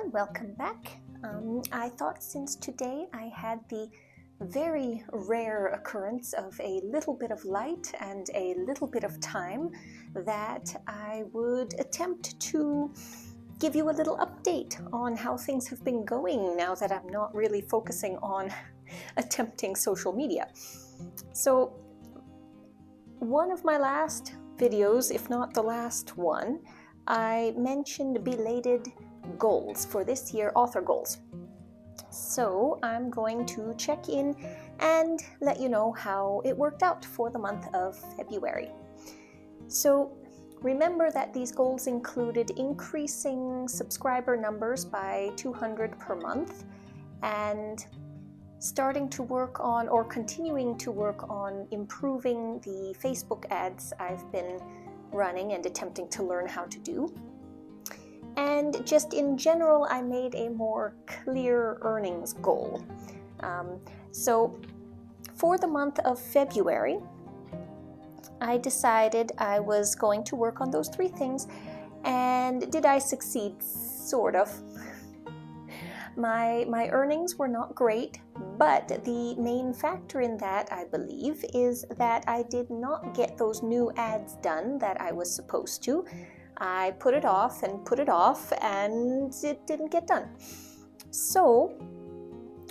everyone, welcome back. I thought since today I had the very rare occurrence of a little bit of light and a little bit of time that I would attempt to give you a little update on how things have been going now that I'm not really focusing on attempting social media. So one of my last videos, if not the last one, I mentioned belated goals for this year, author goals. So I'm going to check in and let you know how it worked out for the month of February. So remember that these goals included increasing subscriber numbers by 200 per month and starting to work on or continuing to work on improving the Facebook ads I've been running and attempting to learn how to do. And just in general, I made a more clear earnings goal. So for the month of February, I decided I was going to work on those three things. And did I succeed? Sort of. My earnings were not great, but the main factor in that, I believe, is that I did not get those new ads done that I was supposed to. I put it off, and it didn't get done. So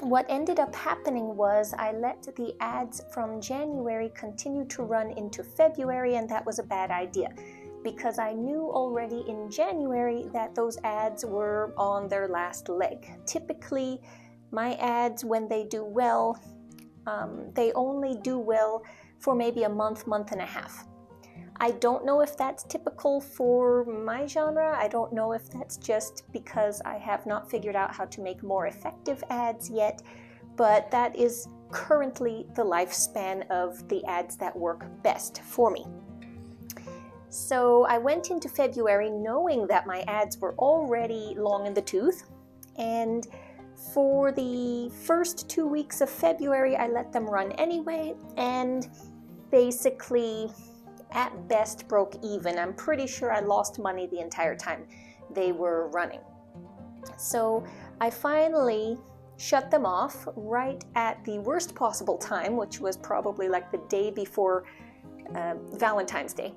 what ended up happening was I let the ads from January continue to run into February, and that was a bad idea, because I knew already in January that those ads were on their last leg. Typically, my ads, when they do well, they only do well for maybe a month and a half. I don't know if that's typical for my genre. I don't know if that's just because I have not figured out how to make more effective ads yet, but that is currently the lifespan of the ads that work best for me. So I went into February knowing that my ads were already long in the tooth, and for the first 2 weeks of February I let them run anyway, and basically at best broke even. I'm pretty sure I lost money the entire time they were running. So I finally shut them off right at the worst possible time, which was probably like the day before Valentine's Day.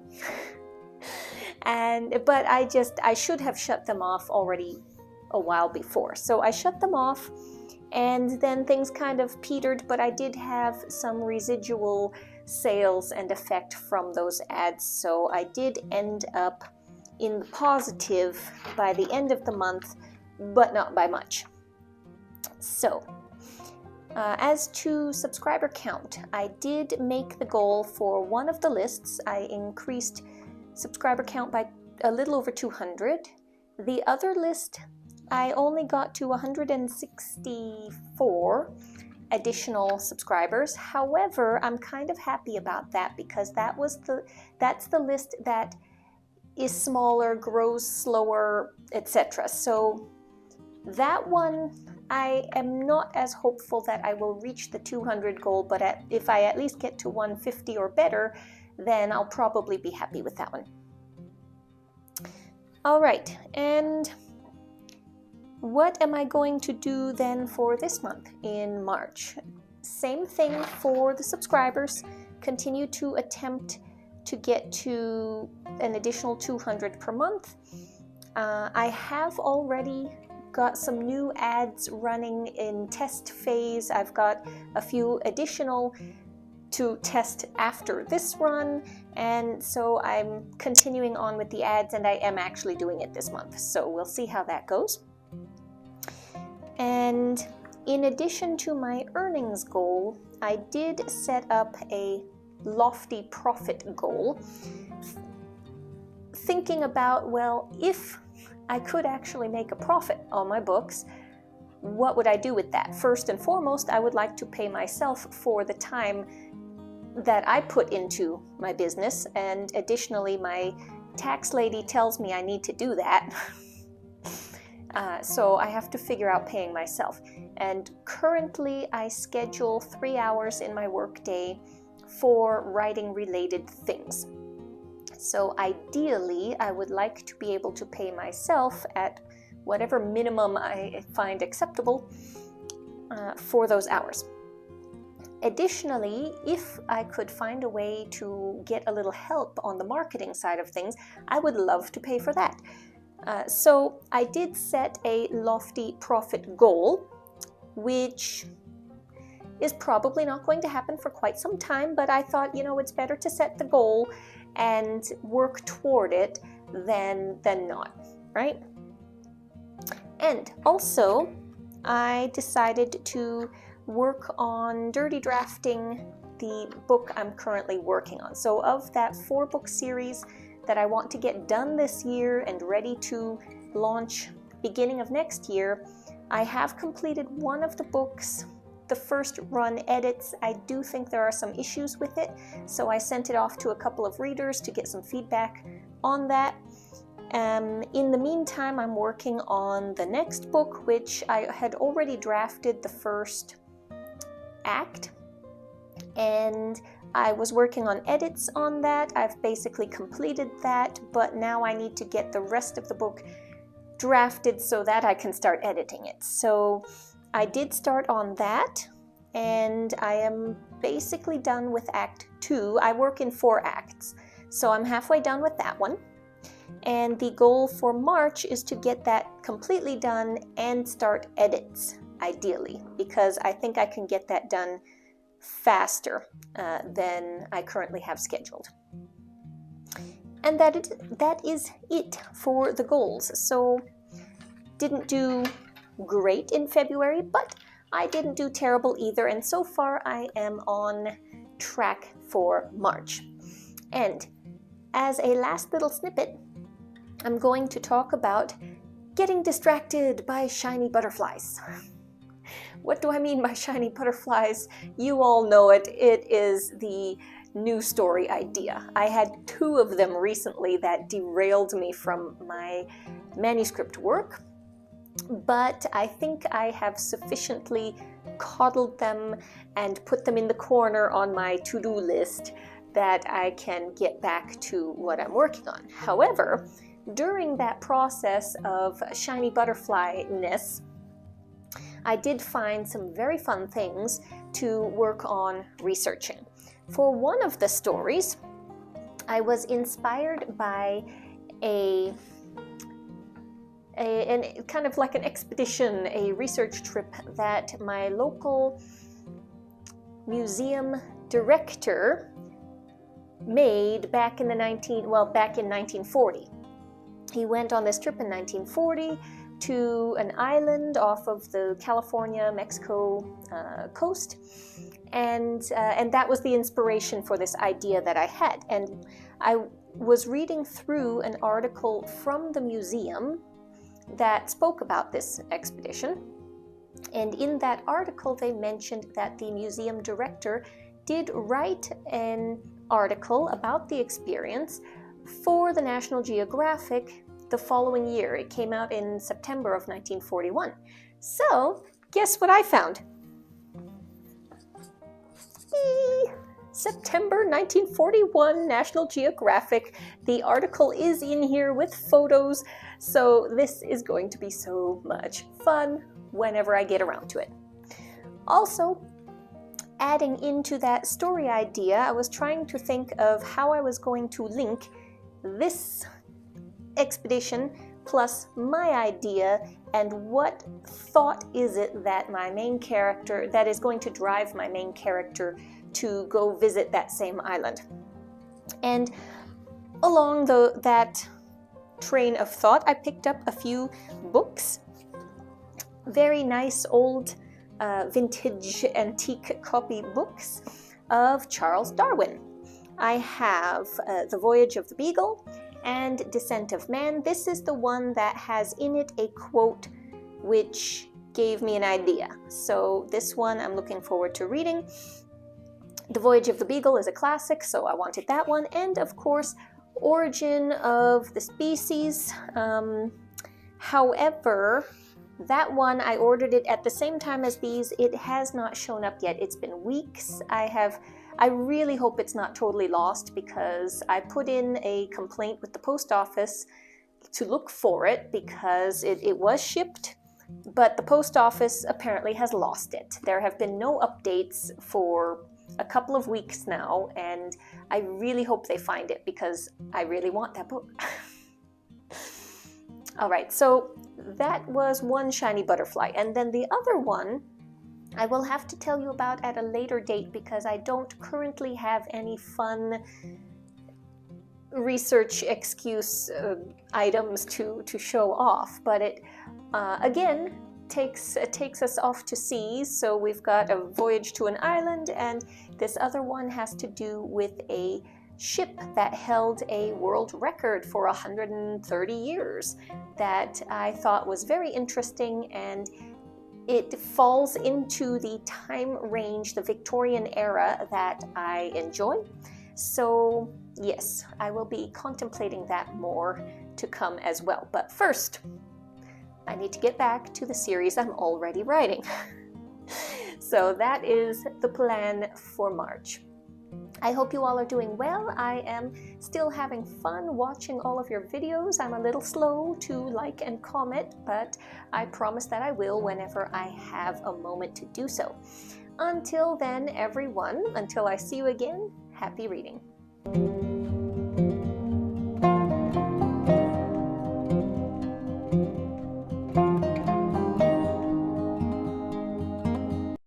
But I should have shut them off already a while before. So I shut them off, and then things kind of petered, but I did have some residual sales and effect from those ads. So I did end up in the positive by the end of the month, but not by much. So as to subscriber count, I did make the goal for one of the lists. I increased subscriber count by a little over 200. The other list, I only got to 164 additional subscribers. However, I'm kind of happy about that because that's the list that is smaller, grows slower, etc. So that one, I am not as hopeful that I will reach the 200 goal, but if I at least get to 150 or better, then I'll probably be happy with that one. All right, and what am I going to do then for this month in March? Same thing for the subscribers. Continue to attempt to get to an additional 200 per month. I have already got some new ads running in test phase. I've got a few additional to test after this run, and so I'm continuing on with the ads, and I am actually doing it this month. So we'll see how that goes. And in addition to my earnings goal, I did set up a lofty profit goal, thinking about, well, if I could actually make a profit on my books, what would I do with that? First and foremost, I would like to pay myself for the time that I put into my business, and additionally, my tax lady tells me I need to do that. So I have to figure out paying myself. And currently I schedule 3 hours in my workday for writing related things. So ideally I would like to be able to pay myself at whatever minimum I find acceptable for those hours. Additionally, if I could find a way to get a little help on the marketing side of things, I would love to pay for that. So I did set a lofty profit goal, which is probably not going to happen for quite some time, but I thought, it's better to set the goal and work toward it than not, right? And also, I decided to work on dirty drafting the book I'm currently working on. So of that 4-book series that I want to get done this year and ready to launch beginning of next year, I have completed one of the books. The first run edits, I do think there are some issues with it, so I sent it off to a couple of readers to get some feedback on that. In the meantime, I'm working on the next book, which I had already drafted the first act, and I was working on edits on that. I've basically completed that, but now I need to get the rest of the book drafted so that I can start editing it. So I did start on that, and I am basically done with Act 2. I work in 4 acts, so I'm halfway done with that one. And the goal for March is to get that completely done and start edits, ideally, because I think I can get that done faster than I currently have scheduled. And that is it for the goals. So didn't do great in February, but I didn't do terrible either, and so far I am on track for March. And as a last little snippet, I'm going to talk about getting distracted by shiny butterflies. What do I mean by shiny butterflies? You all know it. It is the news story idea. I had 2 of them recently that derailed me from my manuscript work, but I think I have sufficiently coddled them and put them in the corner on my to-do list that I can get back to what I'm working on. However, during that process of shiny butterfly-ness, I did find some very fun things to work on researching. For one of the stories, I was inspired by a kind of like an expedition, a research trip that my local museum director made back in 1940. He went on this trip in 1940 to an island off of the California-Mexico coast, and that was the inspiration for this idea that I had. And I was reading through an article from the museum that spoke about this expedition, and in that article they mentioned that the museum director did write an article about the experience for the National Geographic the following year. It came out in September of 1941. So, guess what I found? September 1941, National Geographic. The article is in here with photos, so this is going to be so much fun whenever I get around to it. Also, adding into that story idea, I was trying to think of how I was going to link this expedition plus my idea, and what thought is it that my main character, that is going to drive my main character to go visit that same island. And along that train of thought, I picked up a few books, very nice old vintage antique copy books of Charles Darwin. I have The Voyage of the Beagle and Descent of Man. This is the one that has in it a quote which gave me an idea. So this one I'm looking forward to reading. The Voyage of the Beagle is a classic, so I wanted that one. And of course, Origin of the Species. However, that one, I ordered it at the same time as these. It has not shown up yet. It's been weeks. I really hope it's not totally lost, because I put in a complaint with the post office to look for it because it was shipped, but the post office apparently has lost it. There have been no updates for a couple of weeks now, and I really hope they find it because I really want that book. All right, so that was one shiny butterfly, and then the other one I will have to tell you about at a later date because I don't currently have any fun research excuse items to show off, but it again takes us off to sea. So we've got a voyage to an island, and this other one has to do with a ship that held a world record for 130 years that I thought was very interesting, and it falls into the time range, the Victorian era, that I enjoy. So yes, I will be contemplating that more to come as well. But first, I need to get back to the series I'm already writing. So that is the plan for March. I hope you all are doing well. I am still having fun watching all of your videos. I'm a little slow to like and comment, but I promise that I will whenever I have a moment to do so. Until then, everyone, until I see you again, happy reading.